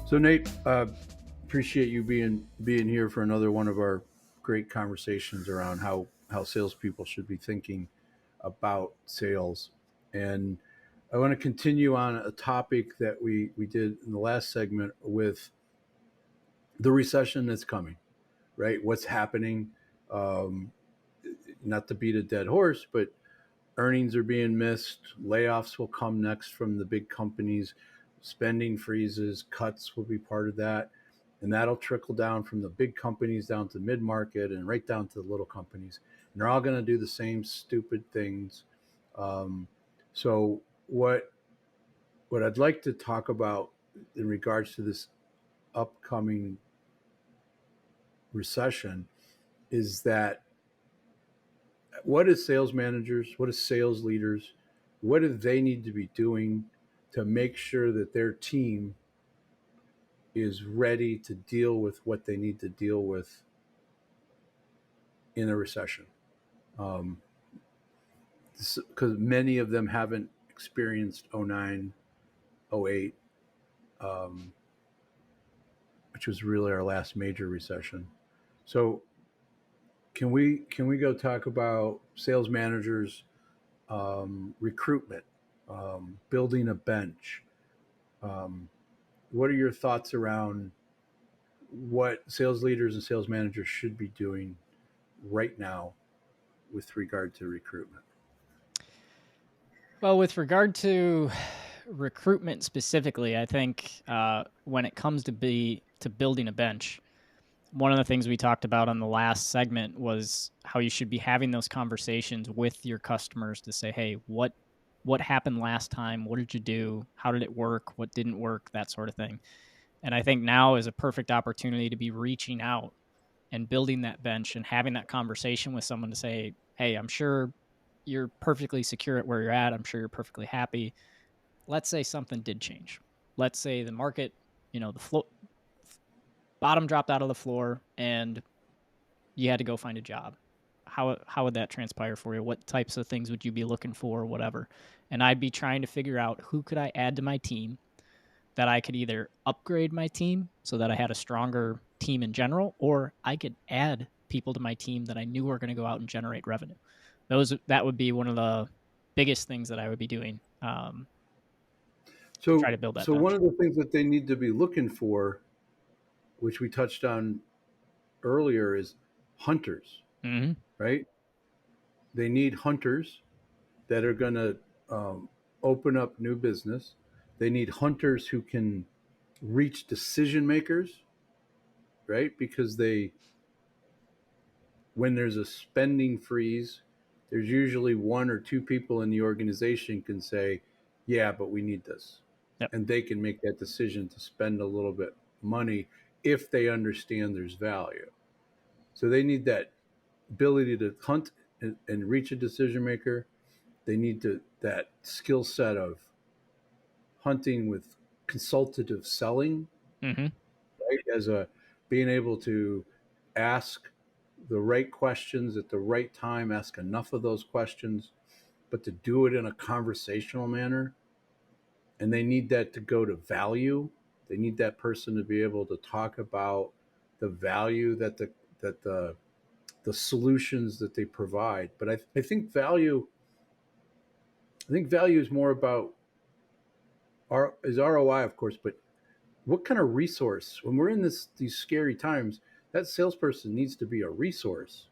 So Nate, appreciate you being here for another one of our great conversations around how salespeople should be thinking about sales. And I want to continue on a topic that we did in the last segment with the recession that's coming, right? What's happening? Um, Not to beat a dead horse, but earnings are being missed. Layoffs will come next from the big companies. Spending freezes, cuts will be part of that. And that'll trickle down from the big companies down to mid market and right down to the little companies. And they're all going to do the same stupid things. Um, so, what I'd like to talk about in regards to this upcoming recession is that what is sales managers, what is sales leaders, what do they need to be doing to make sure that their team is ready to deal with what they need to deal with in a recession? Um, because many of them haven't experienced '09, '08, um, which was really our last major recession. So can we go talk about sales managers, recruitment, building a bench? Um, what are your thoughts around what sales leaders and sales managers should be doing right now with regard to recruitment? Well, with regard to recruitment specifically, I think when it comes to building a bench, one of the things we talked about on the last segment was how you should be having those conversations with your customers to say, "Hey, what happened last time? What did you do? How did it work? What didn't work?" That sort of thing. And I think now is a perfect opportunity to be reaching out and building that bench and having that conversation with someone to say, "Hey, I'm sure you're perfectly secure at where you're at. I'm sure you're perfectly happy. Let's say something did change. Let's say the market, the bottom dropped out of the floor and you had to go find a job. How would that transpire for you? What types of things would you be looking for, whatever?" And I'd be trying to figure out who could I add to my team that I could either upgrade my team so that I had a stronger team in general, or I could add people to my team that I knew were going to go out and generate revenue. That would be one of the biggest things that I would be doing to try So, to build that so one bench. of the things that they need to be looking for, which we touched on earlier, is hunters, Hmm. right? They need hunters that are going to open up new business. They need hunters who can reach decision makers, right? Because when there's a spending freeze, there's usually one or two people in the organization can say, "Yeah, but we need this," Yep. and they can make that decision to spend a little bit money if they understand there's value. So they need that ability to hunt and reach a decision maker. They need that skill set of hunting with consultative selling, Hmm. right? As a being able to ask the right questions at the right time, ask enough of those questions, but to do it in a conversational manner. And they need that to go to value. They need that person to be able to talk about the value that the solutions that they provide. But I think value is more about is ROI, of course, but what kind of resource when we're in these scary times, that salesperson needs to be a resource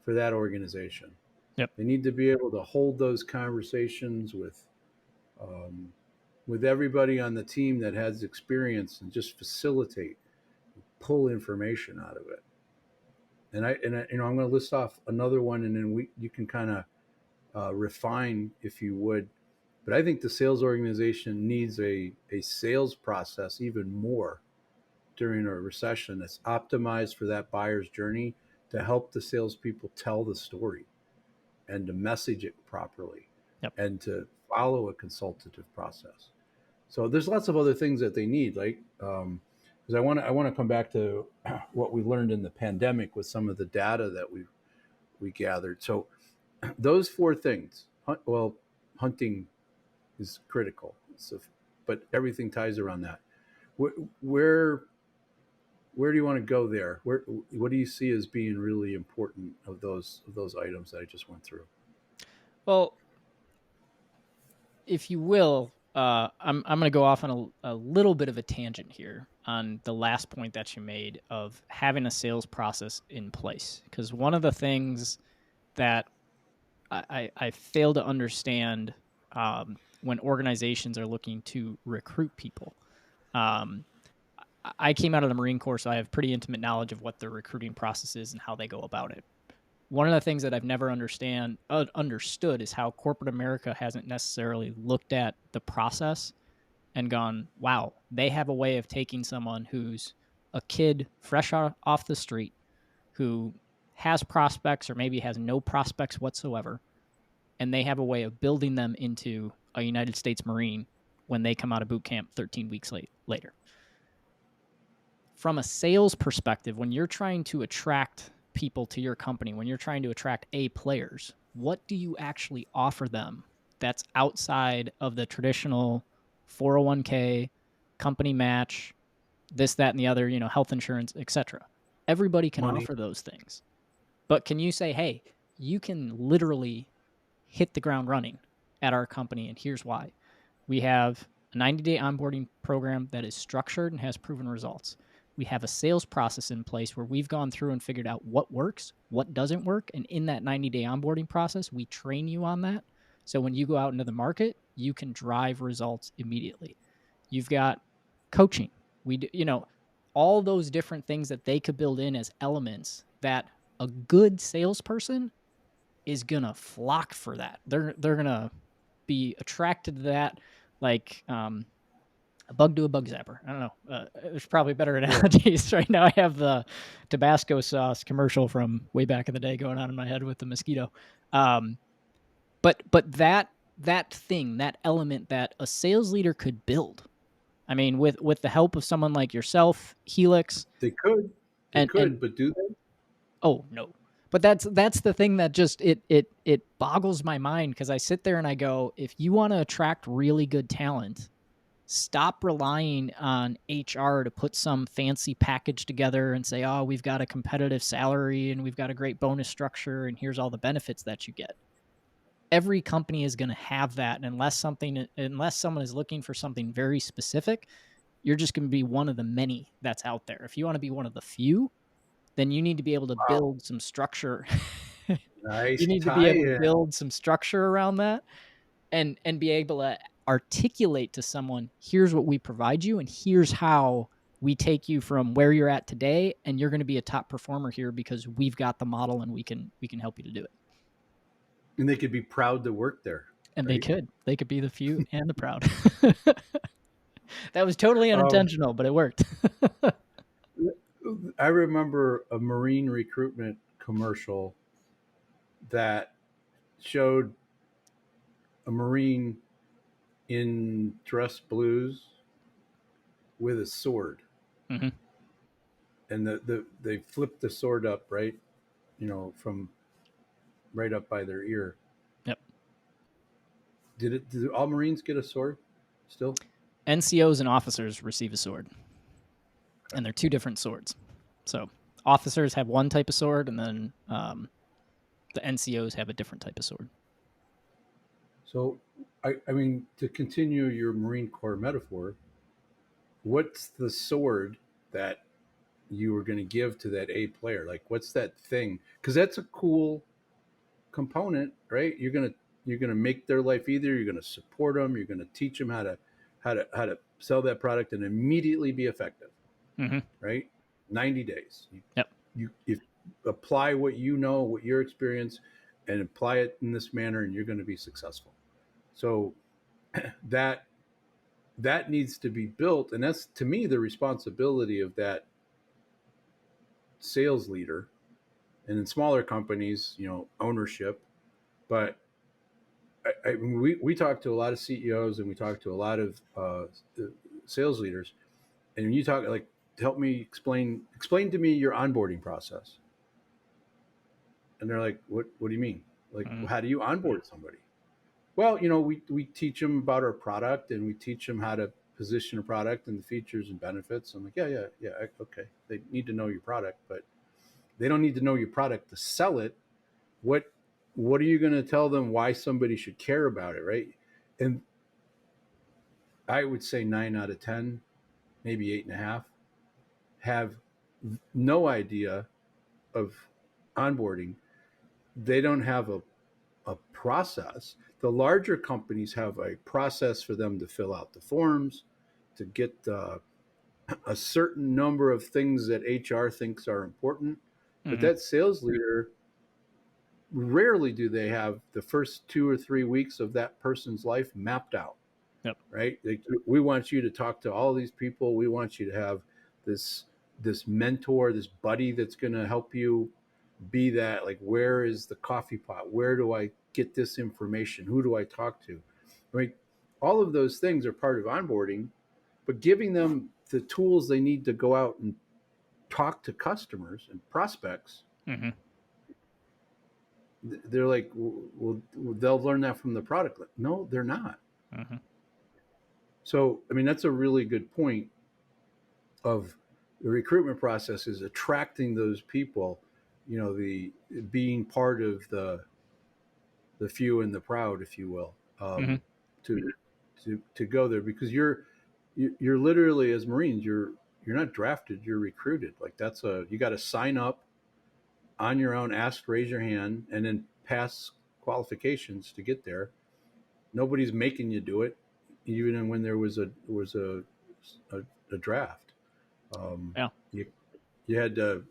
for that organization. Yep. They need to be able to hold those conversations um, with everybody on the team that has experience and just facilitate, pull information out of it. I'm going to list off another one, and then you can kind of refine if you would. But I think the sales organization needs a sales process even more during a recession that's optimized for that buyer's journey to help the salespeople tell the story and to message it properly Yep. and to follow a consultative process. So there's lots of other things that they need, like because I want to come back to what we learned in the pandemic with some of the data that we gathered. So those four things, hunting is critical, so, but everything ties around that. where where do you want to go there? What do you see as being really important of those items that I just went through? Well, if you will, I'm going to go off on a little bit of a tangent here on the last point that you made of having a sales process in place. Because one of the things that I fail to understand when organizations are looking to recruit people. Um, I came out of the Marine Corps, so I have pretty intimate knowledge of what the recruiting process is and how they go about it. One of the things that I've never understood is how corporate America hasn't necessarily looked at the process and gone, wow, they have a way of taking someone who's a kid fresh off the street who has prospects or maybe has no prospects whatsoever, and they have a way of building them into a United States Marine when they come out of boot camp 13 weeks later. From a sales perspective, when you're trying to attract people to your company, when you're trying to attract A players, what do you actually offer them that's outside of the traditional 401k, company match, this, that, and the other, health insurance, etc.? Everybody can Money. offer those things. But can you say, hey, you can literally hit the ground running at our company, and here's why. We have a 90-day onboarding program that is structured and has proven results. We have a sales process in place where we've gone through and figured out what works, what doesn't work. And in that 90-day onboarding process, we train you on that. So when you go out into the market, you can drive results immediately. You've got coaching. We do, all those different things that they could build in as elements that a good salesperson is going to flock for that. They're going to be attracted to that like a bug to a bug zapper. I don't know. There's probably better Yeah. analogies right now. I have the Tabasco sauce commercial from way back in the day going on in my head with the mosquito. But that thing, that element that a sales leader could build. I mean, with the help of someone like yourself, Helix, They and could, but do they? oh no. But that's the thing that just it boggles my mind because I sit there and I go, if you want to attract really good talent, stop relying on HR to put some fancy package together and say, oh, we've got a competitive salary and we've got a great bonus structure and here's all the benefits that you get. Every company is going to have that. And unless someone is looking for something very specific, you're just going to be one of the many that's out there. If you want to be one of the few, then you need to be able to Wow. build some structure. You Nice need to be able to tie-in. build some structure around that and be able to articulate to someone, here's what we provide you and here's how we take you from where you're at today and you're going to be a top performer here because we've got the model and we can help you to do it. And they could be proud to work there, And right? they could be the few and the proud. That was totally Um, unintentional, but it worked. I remember a Marine recruitment commercial that showed a Marine in dress blues with a sword, Mm-hmm. and they flipped the sword up, right, from right up by their ear. Yep. Did all Marines get a sword still? NCOs and officers receive a sword, Okay. and they're two different swords. So officers have one type of sword, and then the NCOs have a different type of sword. So, I mean, to continue your Marine Corps metaphor, what's the sword that you were going to give to that A player? Like, what's that thing? Because that's a cool component, right? You're gonna make their life easier. You're gonna support them. You're gonna teach them how to sell that product and immediately be effective, Mm-hmm. right? 90 days. Yep. You if apply what you know, what your experience, and apply it in this manner, and you're going to be successful. So that that needs to be built, and that's to me the responsibility of that sales leader. And in smaller companies, ownership. But we talk to a lot of CEOs and we talk to a lot of sales leaders, and when you talk like, help me explain to me your onboarding process, and they're like, what do you mean? Like, Mm-hmm. how do you onboard somebody? Well, we teach them about our product, and we teach them how to position a product and the features and benefits. I'm like, yeah, okay. They need to know your product, but they don't need to know your product to sell it. What what are you going to tell them why somebody should care about it, right? And I would say 9 out of 10, maybe 8.5, have no idea of onboarding. They don't have a process. The larger companies have a process for them to fill out the forms, to get a certain number of things that HR thinks are important. But Mm-hmm. that sales leader, rarely do they have the first 2 or 3 weeks of that person's life mapped out, Yep. right? Like, we want you to talk to all these people. We want you to have this this mentor, this buddy that's going to help you be that. Like, where is the coffee pot? Where do I get this information? Who do I talk to? Right? All of those things are part of onboarding, but giving them the tools they need to go out and talk to customers and prospects, Mm-hmm. they're like, well, they'll learn that from the product. No, they're not. Mm-hmm. So, I mean, that's a really good point of the recruitment process, is attracting those people, the being part of the few and the proud, if you will, Mm-hmm. to to go there, because you're literally, as Marines, you're not drafted, you're recruited. Like, you got to sign up on your own, ask, raise your hand, and then pass qualifications to get there. Nobody's making you do it, even when there a, a draft. Yeah. You you had to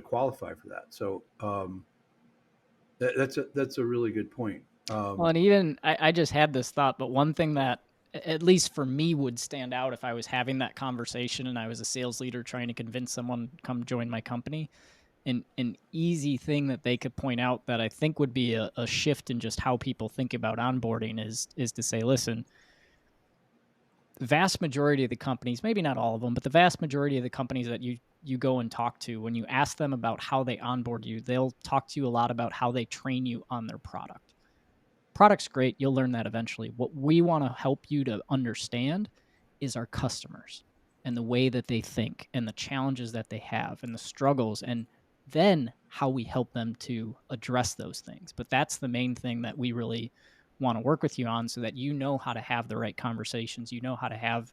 qualify for that. So that's a really good point. Well, and even I just had this thought, but one thing that at least for me would stand out if I was having that conversation and I was a sales leader trying to convince someone to come join my company, an easy thing that they could point out that I think would be a shift in just how people think about onboarding is to say, listen, the vast majority of the companies, maybe not all of them, but the vast majority of the companies that you go and talk to, when you ask them about how they onboard you, they'll talk to you a lot about how they train you on their product. Product's great. You'll learn that eventually. What we want to help you to understand is our customers and the way that they think and the challenges that they have and the struggles, and then how we help them to address those things. But that's the main thing that we really want to work with you on, so that you know how to have the right conversations, you know how to have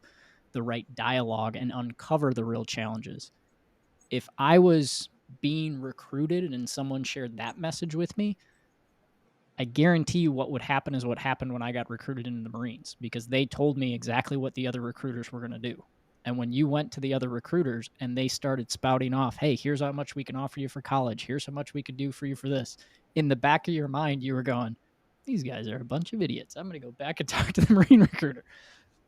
the right dialogue and uncover the real challenges. If I was being recruited and someone shared that message with me, I guarantee you what would happen is what happened when I got recruited into the Marines, because they told me exactly what the other recruiters were going to do. And when you went to the other recruiters and they started spouting off, hey, here's how much we can offer you for college, here's how much we could do for you for this, in the back of your mind, you were going, these guys are a bunch of idiots. I'm going to go back and talk to the Marine recruiter.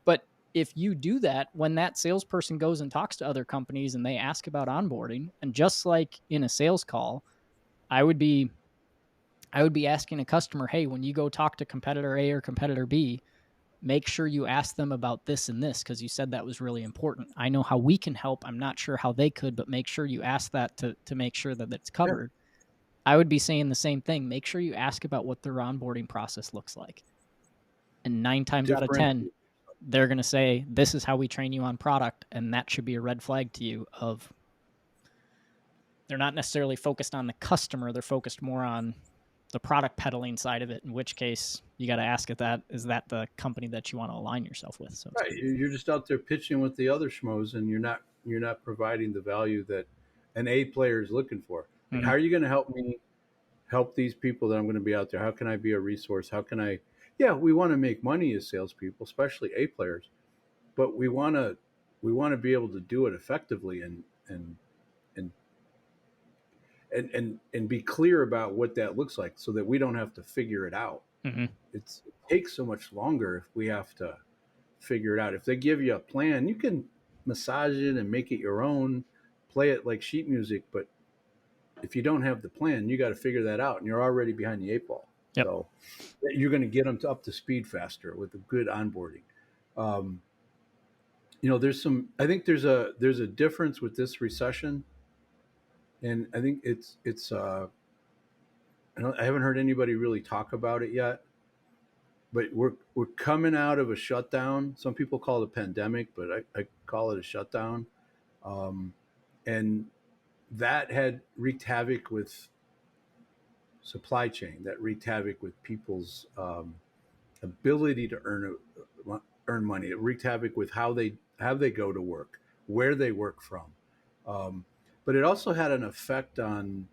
But if you do that, when that salesperson goes and talks to other companies and they ask about onboarding, and just like in a sales call, I would be asking a customer, hey, when you go talk to competitor A or competitor B, make sure you ask them about this and this, because you said that was really important. I know how we can help. I'm not sure how they could, but make sure you ask that to make sure that it's Yeah, covered. I would be saying the same thing. Make sure you ask about what their onboarding process looks like. And 9 times out of 10, differentiate. they're going to say, this is how we train you on product. And that should be a red flag to you of they're not necessarily focused on the customer. They're focused more on the product peddling side of it, in which case you got to ask if that is that the company that you want to align yourself with. So Right, you're just out there pitching with the other schmoes, and you're not providing the value that an A player is looking for. Like, mm-hmm. how are you going to help me help these people that I'm going to be out there? How can I be a resource? How can I? Yeah, we want to make money as salespeople, especially A players, but we want to be able to do it effectively, and and and be clear about what that looks like, so that we don't have to figure it out. Mm-hmm. It takes so much longer if we have to figure it out. If they give you a plan, you can massage it and make it your own, play it like sheet music. But if you don't have the plan, you got to figure that out, and you're already behind the 8 ball. Yep. So you're going to get them up to speed faster with a good onboarding. Um, I think there's a difference with this recession, and I think I haven't heard anybody really talk about it yet. but we're coming out of a shutdown. Some people call it a pandemic, but I call it a shutdown. Um, and that had wreaked havoc with supply chain. That wreaked havoc with people's ability to earn money. It wreaked havoc with how they go to work, where they work from. Um, but it also had an effect on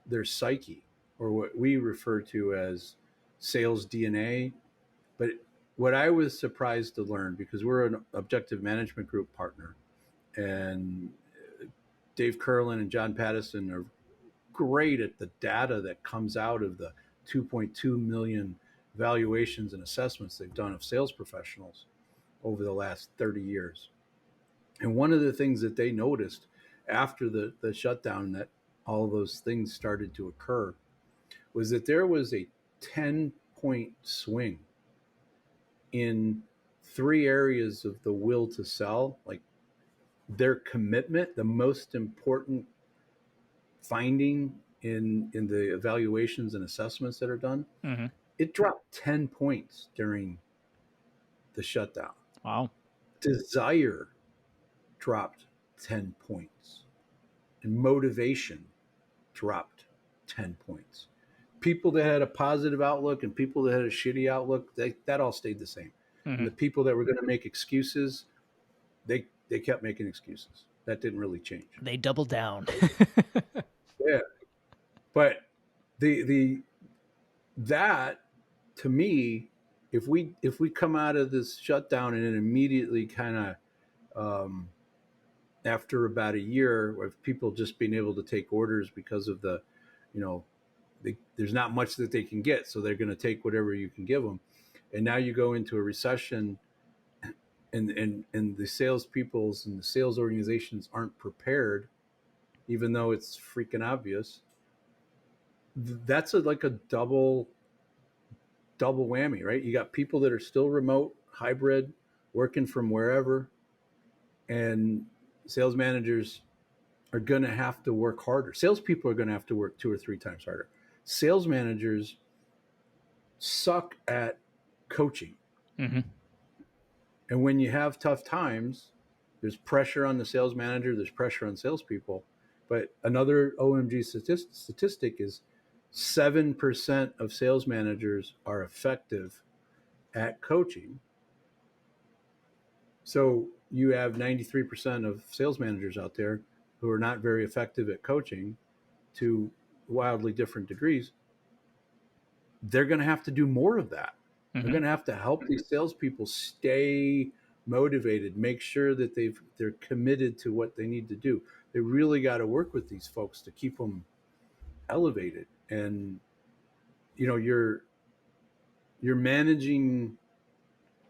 their psyche, or what we refer to as sales DNA. But what I was surprised to learn, because we're an objective management group partner, and Dave Curlin and John Pattison are great at the data that comes out of the 2.2 million valuations and assessments they've done of sales professionals over the last 30 years. And one of the things that they noticed after the shutdown, that all those things started to occur, was that there was a 10-point swing in three areas of the will to sell, like their commitment, the most important finding in the evaluations and assessments that are done. Mm-hmm. It dropped 10 points during the shutdown. Wow. Desire dropped 10 points, and motivation dropped 10 points. People that had a positive outlook and people that had a shitty outlook, that all stayed the same. Mm-hmm. And the people that were going to make excuses, they kept making excuses. That didn't really change. They doubled down. Yeah. But the that, to me, if we come out of this shutdown and then immediately kind of after about a year of people just being able to take orders because of the, you know, there's not much that they can get, so they're going to take whatever you can give them, and now you go into a recession, and the salespeoples and the sales organizations aren't prepared, even though it's freaking obvious. That's like a double whammy, right? You got people that are still remote, hybrid, working from wherever, and sales managers are going to have to work harder. Salespeople are going to have to work 2 or 3 times harder. Sales managers suck at coaching. Mm-hmm. And when you have tough times, there's pressure on the sales manager, there's pressure on salespeople. But another OMG statistic is 7% of sales managers are effective at coaching. So you have 93% of sales managers out there who are not very effective at coaching to wildly different degrees. They're going to have to do more of that. Mm-hmm. They're going to have to help these salespeople stay motivated, make sure that they're committed to what they need to do. They really got to work with these folks to keep them elevated. And you're managing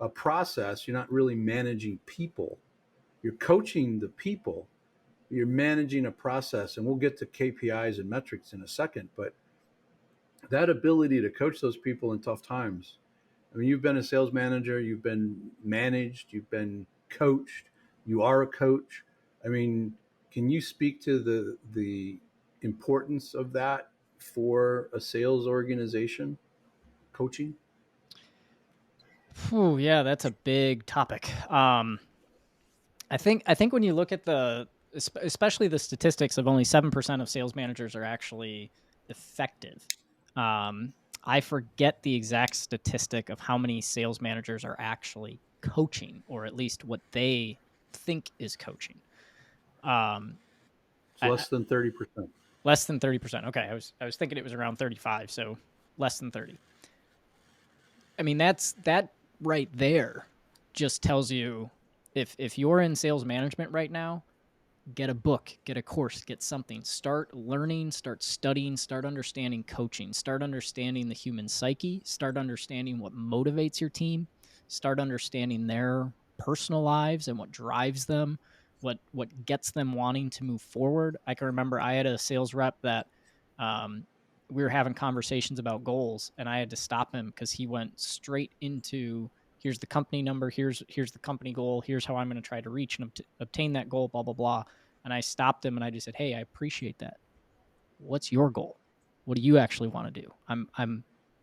a process. You're not really managing people. You're coaching the people. You're managing a process, and we'll get to KPIs and metrics in a second. But that ability to coach those people in tough times. I mean, you've been a sales manager, you've been managed, you've been coached, you are a coach. I mean, can you speak to the importance of that for a sales organization, coaching? Whew, yeah, that's a big topic. I think when you look at especially the statistics of only 7% of sales managers are actually effective. I forget the exact statistic of how many sales managers are actually coaching, or at least what they think is coaching. It's less than 30%. Less than 30%. Okay, I was thinking it was around 35, so less than 30. I mean, that right there just tells you if you're in sales management right now, get a book, get a course, get something. Start learning, start studying, start understanding coaching, start understanding the human psyche, start understanding what motivates your team, start understanding their personal lives and what drives them, what gets them wanting to move forward. I can remember I had a sales rep that we were having conversations about goals, and I had to stop him because he went straight into, here's the company number, here's the company goal, here's how I'm going to try to reach and obtain that goal, blah, blah, blah. And I stopped him and I just said, hey, I appreciate that. What's your goal? What do you actually want to do?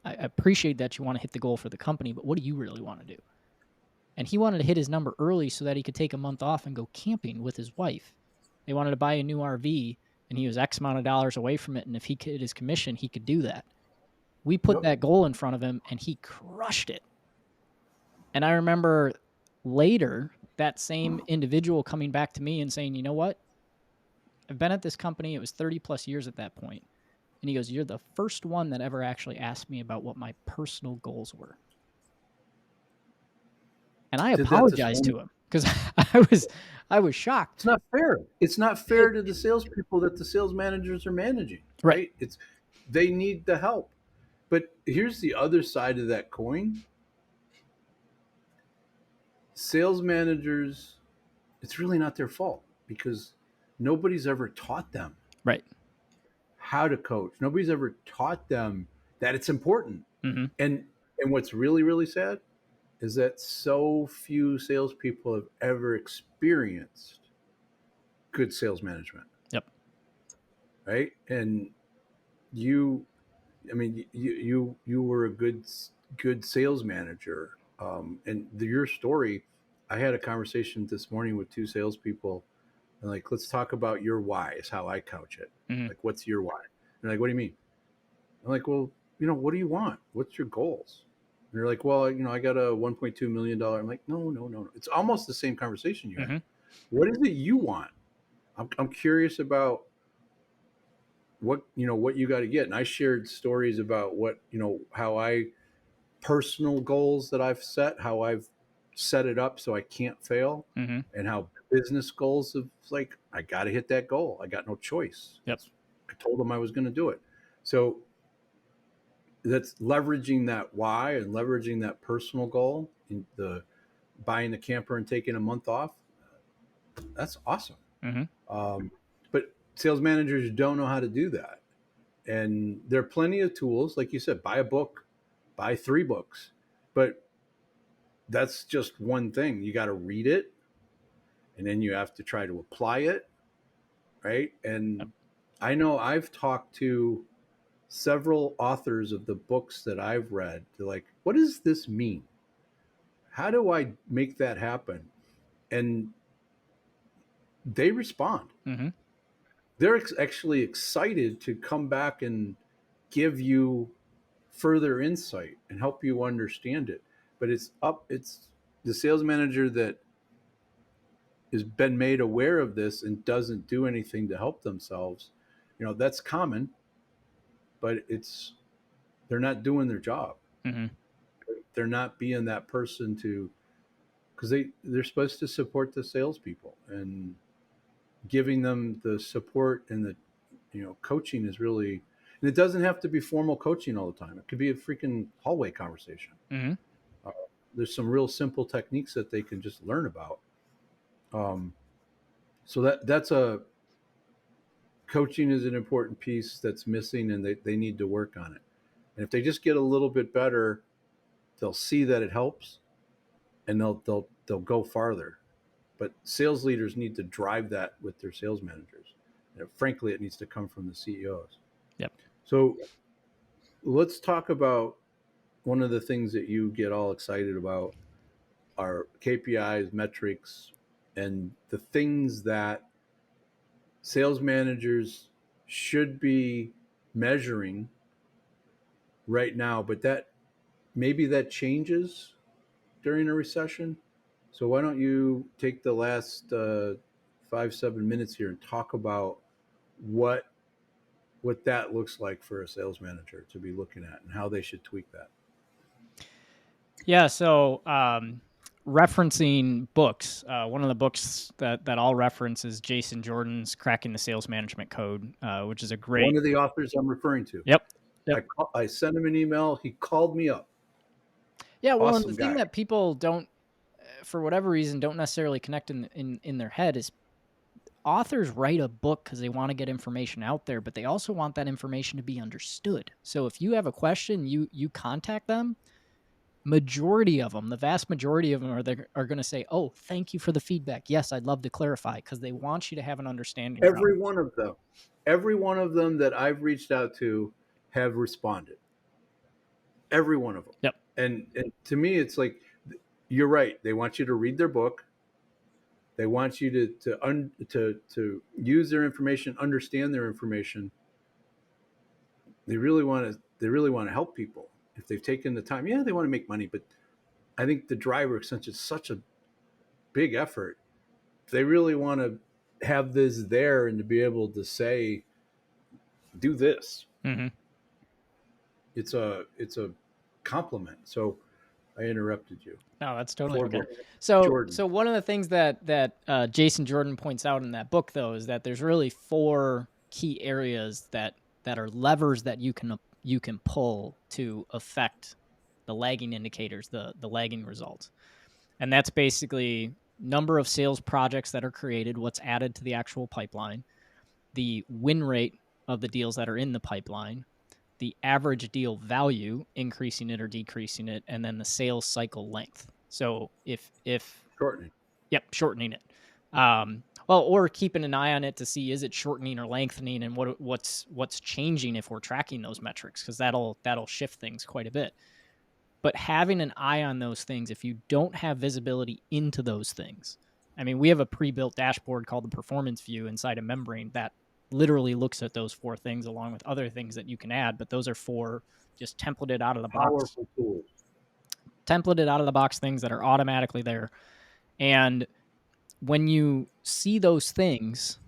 I appreciate that you want to hit the goal for the company, but what do you really want to do? And he wanted to hit his number early so that he could take a month off and go camping with his wife. They wanted to buy a new RV, and he was X amount of dollars away from it. And if he could hit his commission, he could do that. We put that goal in front of him, and he crushed it. And I remember later that same individual coming back to me and saying, you know what? I've been at this company. It was 30 plus years at that point. And he goes, you're the first one that ever actually asked me about what my personal goals were. And I apologized to him because I was shocked. It's not fair. It's not fair to the salespeople that the sales managers are managing, right? They need the help. But here's the other side of that coin. Sales managers, it's really not their fault because nobody's ever taught them how to coach. Nobody's ever taught them that it's important. Mm-hmm. And what's really, really sad is that so few salespeople have ever experienced good sales management. Yep. Right. And you were a good sales manager. And your story, I had a conversation this morning with two salespeople and like, let's talk about your why is how I couch it. Mm-hmm. Like, what's your why? And like, what do you mean? I'm like, well, what do you want? What's your goals? And they're like, well, I got a $1.2 million. I'm like, no. It's almost the same conversation you had. What is it you want? I'm curious about what you got to get. And I shared stories about what, how I personal goals that I've set, how I've set it up so I can't fail, and how business goals of like, I got to hit that goal. I got no choice. Yep. I told them I was going to do it. So that's leveraging that why and leveraging that personal goal in the buying the camper and taking a month off. That's awesome. But sales managers don't know how to do that. And there are plenty of tools. Like you said, buy a book, buy 3 books, but that's just one thing. You got to read it and then you have to try to apply it. Right. And I know I've talked to several authors of the books that I've read. They're like, what does this mean? How do I make that happen? And they respond. They're actually excited to come back and give you further insight and help you understand it. But it's the sales manager that has been made aware of this and doesn't do anything to help themselves. That's common, but they're not doing their job. They're not being that person because they're supposed to support the salespeople, and giving them the support and the coaching is really, and it doesn't have to be formal coaching all the time. It could be a freaking hallway conversation. There's some real simple techniques that they can just learn about. So that's coaching is an important piece that's missing, and they need to work on it. And if they just get a little bit better, they'll see that it helps, and they'll go farther. But sales leaders need to drive that with their sales managers. And frankly, it needs to come from the CEOs. Yep. So let's talk about one of the things that you get all excited about are KPIs, metrics, and the things that sales managers should be measuring right now, but that maybe that changes during a recession. So why don't you take the last 5-7 minutes here and talk about what that looks like for a sales manager to be looking at and how they should tweak that. Yeah. So referencing books, one of the books that I'll reference is Jason Jordan's Cracking the Sales Management Code, which is a great... One of the authors I'm referring to. Yep. I sent him an email. He called me up. Yeah. Well, awesome and the thing that people don't, for whatever reason, don't necessarily connect in their head is authors write a book because they want to get information out there, but they also want that information to be understood. So if you have a question, you contact them. Majority of them, the vast majority of them are going to say, oh, thank you for the feedback. Yes, I'd love to clarify, because they want you to have an understanding. Every one of them that I've reached out to have responded. every one of them. Yep. And to me, it's like, you're right. They want you to read their book. They want you to use their information, understand their information. They really want to help people if they've taken the time. Yeah, they want to make money, but I think the driver, since it's such a big effort, they really want to have this there and to be able to say, do this. Mm-hmm. It's a compliment. So I interrupted you. No, that's totally Floor okay. goes So, Jordan. so one of the things that Jason Jordan points out in that book, though, is that there's really 4 key areas that are levers that you can pull to affect the lagging indicators, the lagging results, and that's basically number of sales projects that are created, what's added to the actual pipeline, the win rate of the deals that are in the pipeline, the average deal value, increasing it or decreasing it, and then the sales cycle length. So if Shortening. yep, shortening it. Well, or keeping an eye on it to see, is it shortening or lengthening, and what's changing if we're tracking those metrics, because that'll shift things quite a bit. But having an eye on those things, if you don't have visibility into those things, I mean, we have a pre-built dashboard called the performance view inside of Membrane that literally looks at those 4 things along with other things that you can add. But those are 4 just templated out of the box, Powerful tools. things that are automatically there. And when you see those things,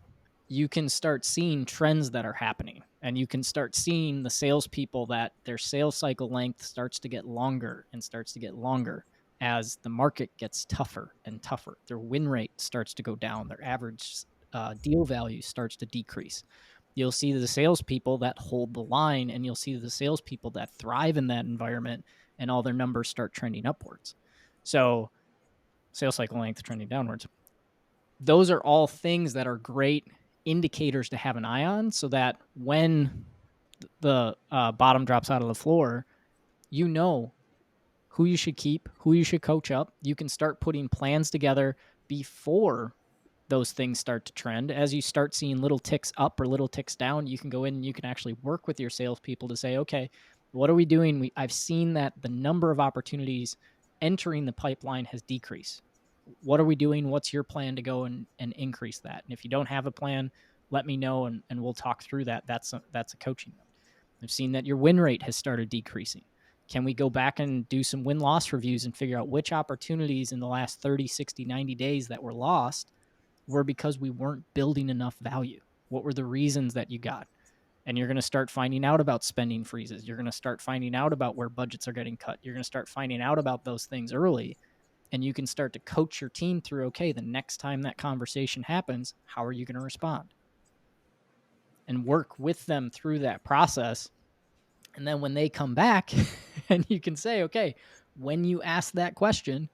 you can start seeing trends that are happening, and you can start seeing the salespeople that their sales cycle length starts to get longer and starts to get longer as the market gets tougher and tougher. Their win rate starts to go down. Their average deal value starts to decrease. You'll see the salespeople that hold the line, and you'll see the salespeople that thrive in that environment, and all their numbers start trending upwards. So sales cycle length trending downwards. Those are all things that are great indicators to have an eye on, so that when the bottom drops out of the floor, you know who you should keep, who you should coach up. You can start putting plans together before those things start to trend. As you start seeing little ticks up or little ticks down, you can go in and you can actually work with your salespeople to say, okay, what are we doing? I've seen that the number of opportunities entering the pipeline has decreased. What are we doing? What's your plan to go and increase that? And if you don't have a plan, let me know, and we'll talk through that. That's a coaching note. I've seen that your win rate has started decreasing. Can we go back and do some win-loss reviews and figure out which opportunities in the last 30, 60, 90 days that were lost were because we weren't building enough value? What were the reasons that you got? And you're going to start finding out about spending freezes. You're going to start finding out about where budgets are getting cut. You're going to start finding out about those things early, and you can start to coach your team through, okay, the next time that conversation happens, how are you going to respond? And work with them through that process. And then when they come back and you can say, okay, when you ask that question,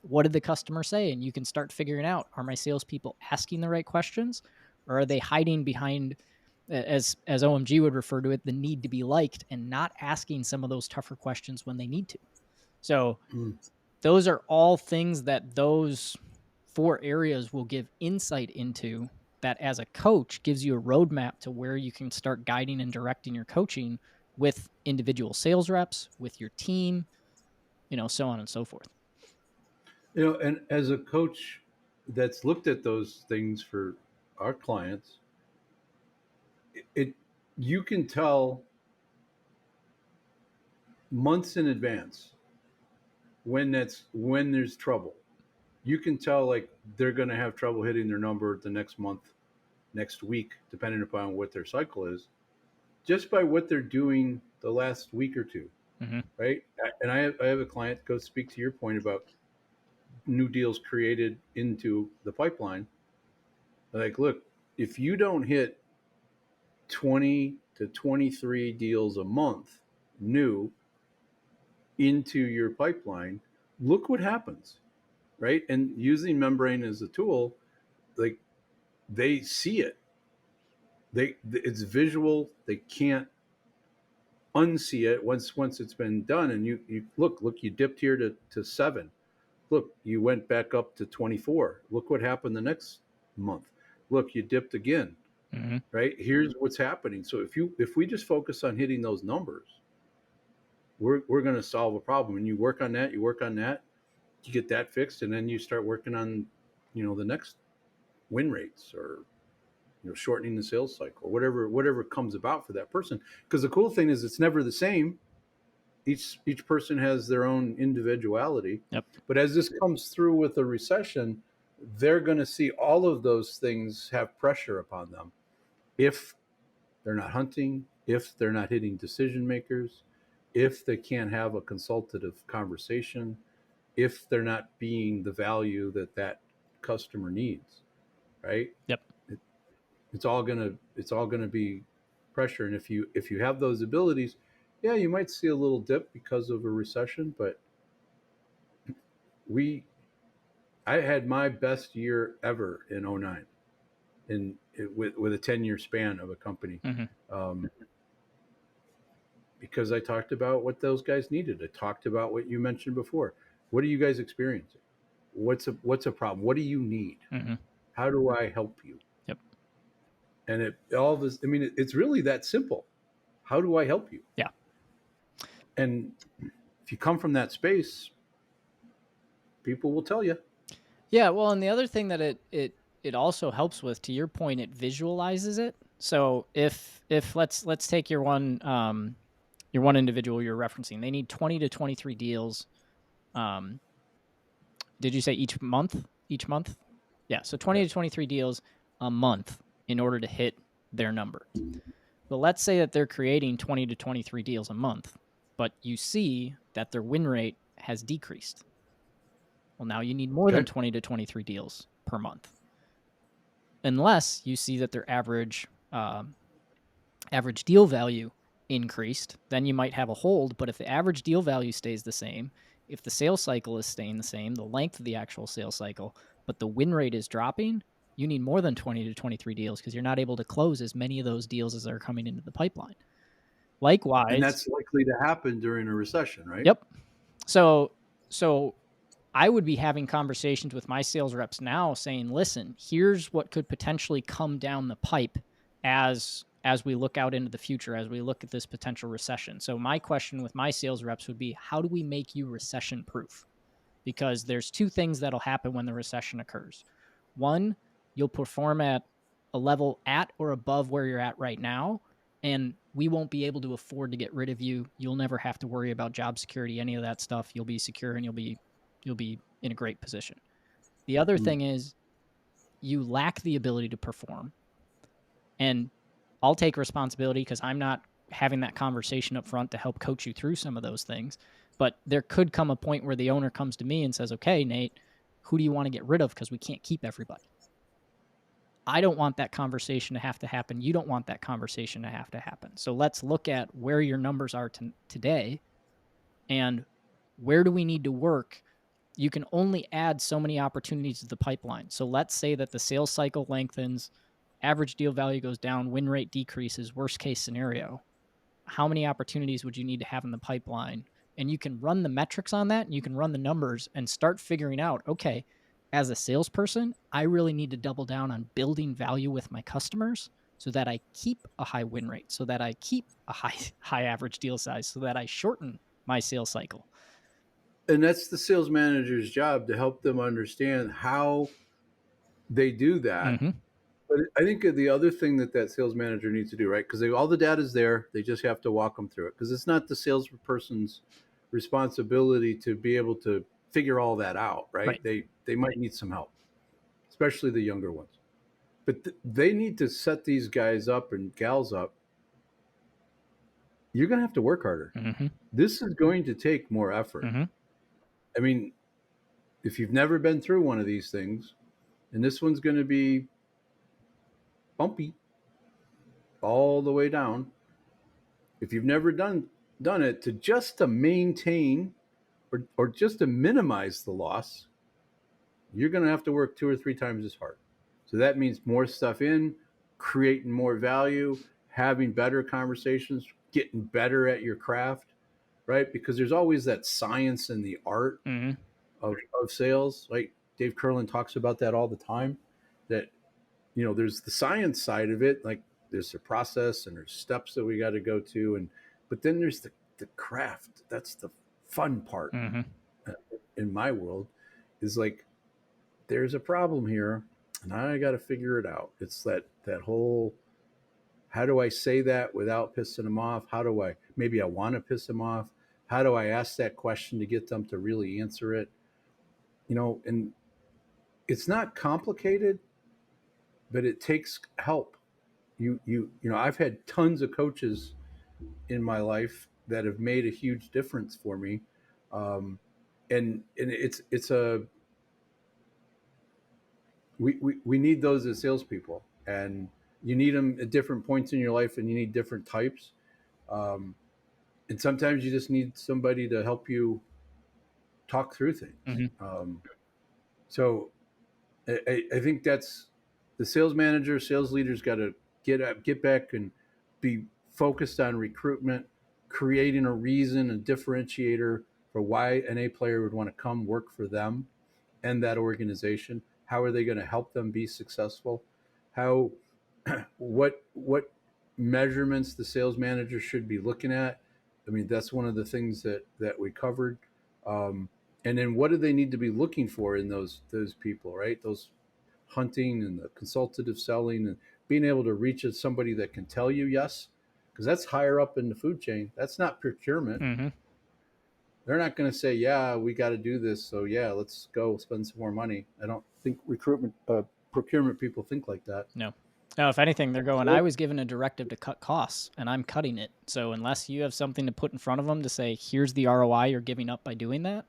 what did the customer say? And you can start figuring out, are my salespeople asking the right questions, or are they hiding behind, as OMG would refer to it, the need to be liked, and not asking some of those tougher questions when they need to? So those are all things that those 4 areas will give insight into, that as a coach gives you a roadmap to where you can start guiding and directing your coaching with individual sales reps, with your team, so on and so forth. And as a coach that's looked at those things for our clients, it you can tell months in advance when there's trouble. You can tell, like, they're going to have trouble hitting their number the next month, next week, depending upon what their cycle is, just by what they're doing the last week or two, Mm-hmm. right? And I have a client, go speak to your point about new deals created into the pipeline. Like, look, if you don't hit 20 to 23 deals a month new into your pipeline, look what happens, right? And using Membrane as a tool, like, they see it. It's visual. They can't unsee it once it's been done. And you look, you dipped here to 7. Look, you went back up to 24. Look what happened the next month. Look, you dipped again. Mm-hmm. Right? Here's what's happening. So if we just focus on hitting those numbers, we're going to solve a problem. And you work on that, you get that fixed, and then you start working on, the next win rates, or shortening the sales cycle, whatever comes about for that person. Because the cool thing is, it's never the same. Each person has their own individuality. Yep. But as this comes through with a recession, they're going to see all of those things have pressure upon them. If they're not hunting, if they're not hitting decision makers, if they can't have a consultative conversation, if they're not being the value that customer needs, right? Yep. It's all gonna be pressure. And if you have those abilities, yeah, you might see a little dip because of a recession. But we I had my best year ever in '09, with a 10-year span of a company. Mm-hmm. Because I talked about what those guys needed. I talked about what you mentioned before. What are you guys experiencing? What's a problem? What do you need? Mm-hmm. How do I help you? Yep. And all this, I mean, it's really that simple. How do I help you? Yeah. And if you come from that space, people will tell you. Yeah. Well, and the other thing that it also helps with, to your point, it visualizes it. So if let's take your one individual you're referencing, they need 20 to 23 deals. Did you say each month? Each month? Yeah. So 20 to 23 deals a month in order to hit their number. But let's say that they're creating 20 to 23 deals a month, but you see that their win rate has decreased. Well, now you need more than 20 to 23 deals per month, unless you see that their average deal value increased. Then you might have a hold. But if the average deal value stays the same, if the sales cycle is staying the same, the length of the actual sales cycle, but the win rate is dropping, you need more than 20 to 23 deals, because you're not able to close as many of those deals as are coming into the pipeline. Likewise. And that's likely to happen during a recession, right? Yep. So I would be having conversations with my sales reps now saying, listen, here's what could potentially come down the pipe as we look out into the future, as we look at this potential recession. So my question with my sales reps would be, how do we make you recession proof? Because there's two things that'll happen when the recession occurs. One, you'll perform at a level at or above where you're at right now, and we won't be able to afford to get rid of you. You'll never have to worry about job security, any of that stuff. You'll be secure, and you'll be in a great position. The other thing is, you lack the ability to perform. And I'll take responsibility, because I'm not having that conversation up front to help coach you through some of those things. But there could come a point where the owner comes to me and says, okay, Nate, who do you want to get rid of? Because we can't keep everybody. I don't want that conversation to have to happen. You don't want that conversation to have to happen. So let's look at where your numbers are today, and where do we need to work. You can only add so many opportunities to the pipeline. So let's say that the sales cycle lengthens, average deal value goes down, win rate decreases, worst case scenario. How many opportunities would you need to have in the pipeline? And you can run the metrics on that, and you can run the numbers and start figuring out, okay, as a salesperson, I really need to double down on building value with my customers so that I keep a high win rate, so that I keep a high average deal size, so that I shorten my sales cycle. And that's the sales manager's job, to help them understand how they do that. Mm-hmm. But I think the other thing that sales manager needs to do, right? Because all the data is there, they just have to walk them through it. Because it's not the salesperson's responsibility to be able to figure all that out, right? They might need some help, especially the younger ones. But they need to set these guys up and gals up. You're going to have to work harder. Mm-hmm. This is going to take more effort. Mm-hmm. I mean, if you've never been through one of these things, and this one's going to be bumpy all the way down. If you've never done it, to maintain or just to minimize the loss, you're going to have to work 2 or 3 times as hard. So that means more stuff in, creating more value, having better conversations, getting better at your craft, right? Because there's always that science and the art of sales. Like Dave Curlin talks about that all the time, that, there's the science side of it. Like, there's a process and there's steps that we got to go to. But then there's the craft. That's the fun part Mm-hmm. in my world, is like, there's a problem here and I got to figure it out. It's that whole, how do I say that without pissing them off? How do I, maybe I want to piss them off? How do I ask that question to get them to really answer it? And it's not complicated, but it takes help. I've had tons of coaches in my life that have made a huge difference for me. And it's a, we need those as salespeople, and you need them at different points in your life, and you need different types. Um, and sometimes you just need somebody to help you talk through things. Mm-hmm. So I think that's the sales manager, sales leaders got to get back and be focused on recruitment, creating a reason, a differentiator for why an A player would want to come work for them and that organization. How are they going to help them be successful? How what measurements the sales manager should be looking at? I mean, that's one of the things that we covered. Um, and then what do they need to be looking for in those people, right? Those hunting and the consultative selling and being able to reach somebody that can tell you yes, because that's higher up in the food chain. That's not procurement. Mm-hmm. They're not going to say, yeah, we got to do this, so yeah, let's go spend some more money. I don't think procurement people think like that. No. No, if anything, they're going, I So was given a directive to cut costs, and I'm cutting it. So unless you have something to put in front of them to say, here's the ROI you're giving up by doing that.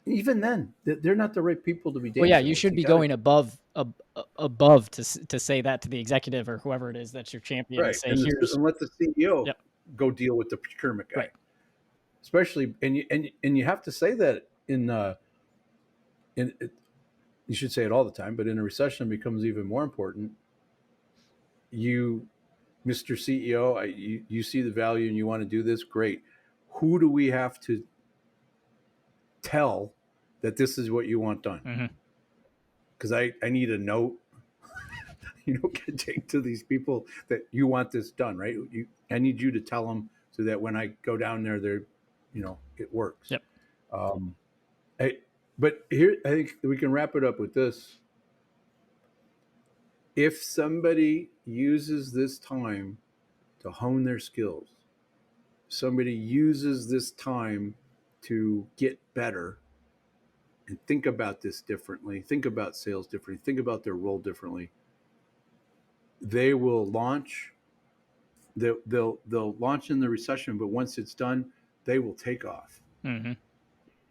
even then, they're not the right people to be Well, yeah, dancing you with. should You be got to going above to say that to the executive or whoever it is that's your champion, to right, say, and, here's, and let the CEO yep, go deal with the procurement guy, right. especially, and you have to say that in you should say it all the time, but in a recession, it becomes even more important. You, Mr. CEO, you see the value and you want to do this, great. Who do we have to tell that this is what you want done? Mm-hmm. Because I need a note, take to these people that you want this done, right? I need you to tell them so that when I go down there, it works. Yep. Um, but here, I think we can wrap it up with this. If somebody uses this time to hone their skills, somebody uses this time to get better and think about this differently, think about sales differently, think about their role differently, they will launch. They'll launch in the recession, but once it's done, they will take off. Mm-hmm.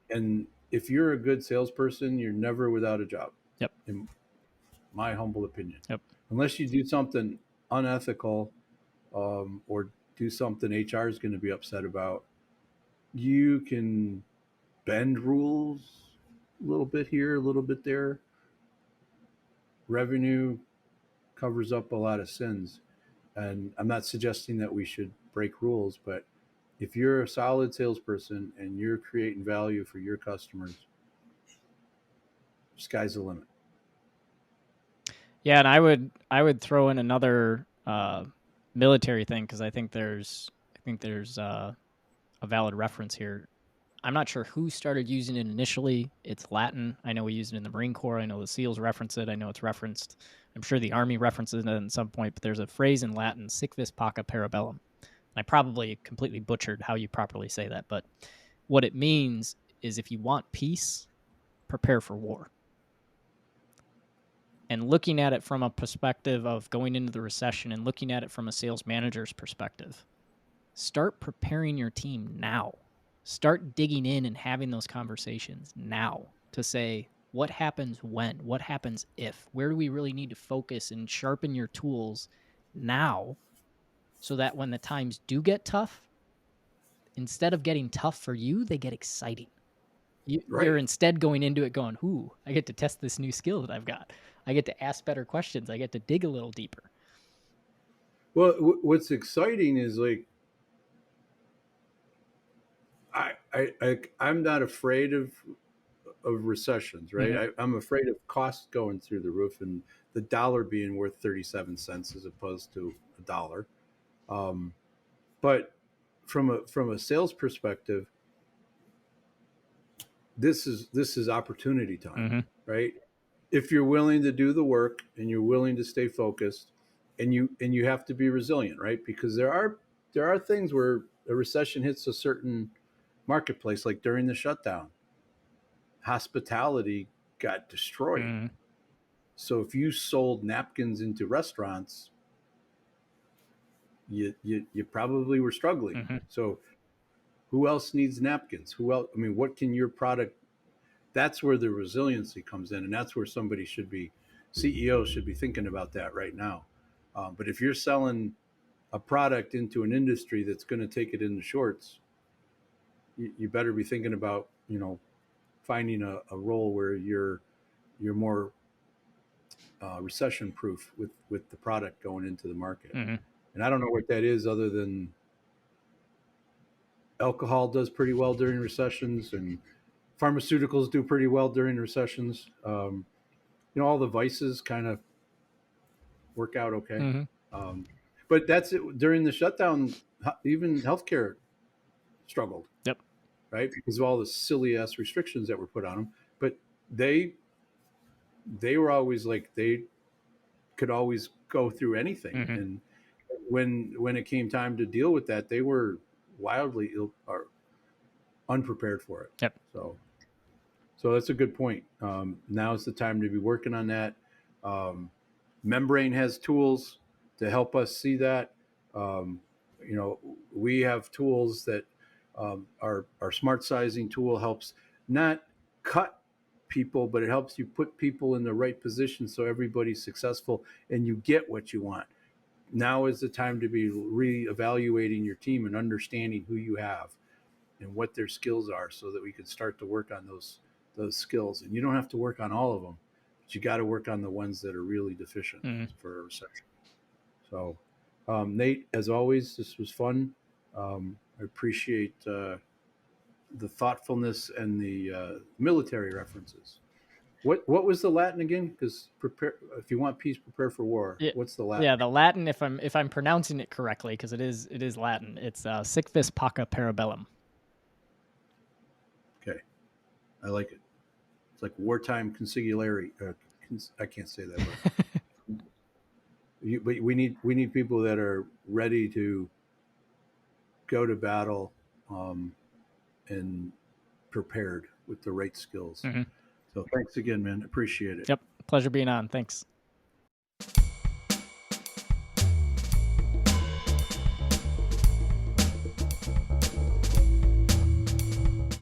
And if you're a good salesperson, you're never without a job. Yep. In my humble opinion, Yep. unless you do something unethical, or do something HR is going to be upset about, you can bend rules a little bit here, a little bit there. Revenue covers up a lot of sins. And I'm not suggesting that we should break rules, but if you're a solid salesperson and you're creating value for your customers, sky's the limit. Yeah, and I would throw in another military thing, because I think there's a valid reference here. I'm not sure who started using it initially. It's Latin. I know we use it in the Marine Corps. I know the SEALs reference it. I know it's referenced. I'm sure the Army references it at some point, but there's a phrase in Latin, sic vis pacem para bellum. I probably completely butchered how you properly say that, but what it means is, if you want peace, prepare for war. And looking at it from a perspective of going into the recession, and looking at it from a sales manager's perspective, start preparing your team now. Start digging in and having those conversations now to say, what happens when? What happens if? Where do we really need to focus and sharpen your tools now, so that when the times do get tough, instead of getting tough for you, they get exciting. You're Right. instead going into it going, ooh, I get to test this new skill that I've got. I get to ask better questions. I get to dig a little deeper. Well, what's exciting is, like, I'm not afraid of recessions, right? Mm-hmm. I'm afraid of costs going through the roof and the dollar being worth 37 cents as opposed to a dollar. But from a sales perspective, this is opportunity time, Mm-hmm. right? If you're willing to do the work and you're willing to stay focused, and you have to be resilient, right? Because there are things where a recession hits a certain marketplace, like during the shutdown, hospitality got destroyed. Mm-hmm. So if you sold napkins into restaurants, you probably were struggling. Mm-hmm. So who else needs napkins? Who else? I mean, what can your product? That's where the resiliency comes in, and that's where somebody should be. CEOs should be thinking about that right now. But if you're selling a product into an industry that's going to take it in the shorts, you better be thinking about finding a role where you're more recession proof with the product going into the market. Mm-hmm. And I don't know what that is, other than alcohol does pretty well during recessions, and pharmaceuticals do pretty well during recessions. All the vices kind of work out okay. Mm-hmm. Um, but that's it. During the shutdown, even healthcare struggled, Yep. right? Because of all the silly ass restrictions that were put on them. But they they were always like, they could always go through anything. Mm-hmm. And when it came time to deal with that, they were wildly ill or unprepared for it. Yep. So that's a good point. Now's the time to be working on that. Membrane has tools to help us see that. Um, we have tools that our smart sizing tool helps not cut people, but it helps you put people in the right position so everybody's successful and you get what you want. Now is the time to be reevaluating your team and understanding who you have and what their skills are, so that we can start to work on those skills. And you don't have to work on all of them, but you got to work on the ones that are really deficient Mm-hmm. for a recession. So, Nate, as always, this was fun. I appreciate the thoughtfulness and the military references. What was the Latin again? Because prepare, if you want peace, prepare for war. Yeah. What's the Latin? Yeah, the Latin, if I'm pronouncing it correctly, because it is Latin, it's sic vis pacem para bellum. Okay, I like it. It's like wartime consigliere. I can't say that word. But we need people that are ready to go to battle, and prepared with the right skills. Mm-hmm. So thanks again, man. Appreciate it. Yep. Pleasure being on. Thanks.